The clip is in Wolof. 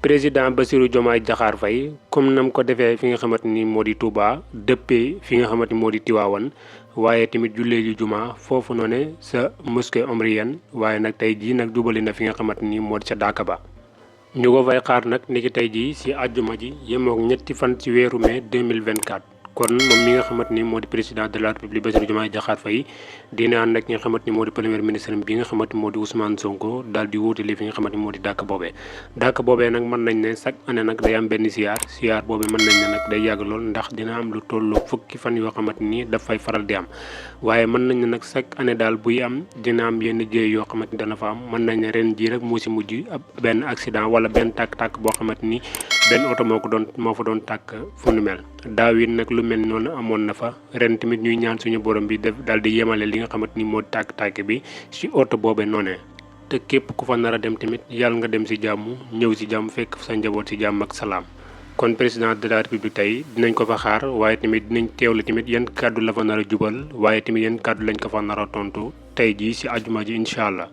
président Bassirou Diomaye Diakhar Faye comme nam ko defee fi nga xamante ni moo di Touba dëppee fi nga xamante ni moo di Tiwaawan waaye tamit jullee ji juma foofu noone sa mosquée omrienne waaye nag tey jii nag jubali na fi nga xamante ni moo di sa Daaka ba ñu ko fay xaar nag niki tey jii si àjjuma ji yemook ñetti fan ci weeru mai 2024 kon moom mi nga xamante ni moo di président de la république Bassirou Diomaye Diakhar Faye dina ànd ak ñi nga xamante ni moo di premier ministre bi nga xamante ni moo di Ousmane Sonko daal di wuutali fi nga xamante ni moo di dàkk boobee nag mën nañ ne chaque année nag day am benn siyaar boobee mën nañ ne nag day yàgg lool ndax dina am lu tollu fukki fan yoo xamante ni daf fay faral di am waaye mën nañ ne nag chaque année daal buy am dina am yenn jéey yoo xamante ni dana fa am mën nañ ne ren jii rek moo si mujj ab benn accident wala benn tàkk-tàkk boo xamante ni benn oto moo fa doon tàkk fu nu mel daaw it nag lu mel noonu amoon na fa ren tamit ñuy ñaan suñu borom bi def daal di yemale li nga xamante ni moo tàkk-tàkk bi ci oto boobee noonee te képp ku fa nar a dem tamit yàlla nga dem ci jàmm ñëw ci jàmm fekk sa njaboot ci jàmm ak salaam. kon président de la république tey dinañ ko fa xaar waaye tamit dinañ teewlu tamit yan kàddu la fa nar a jubal waaye tamit yan kàddu lañ ko fa nar a tontu tey jii ci àjjuma ji incha allah.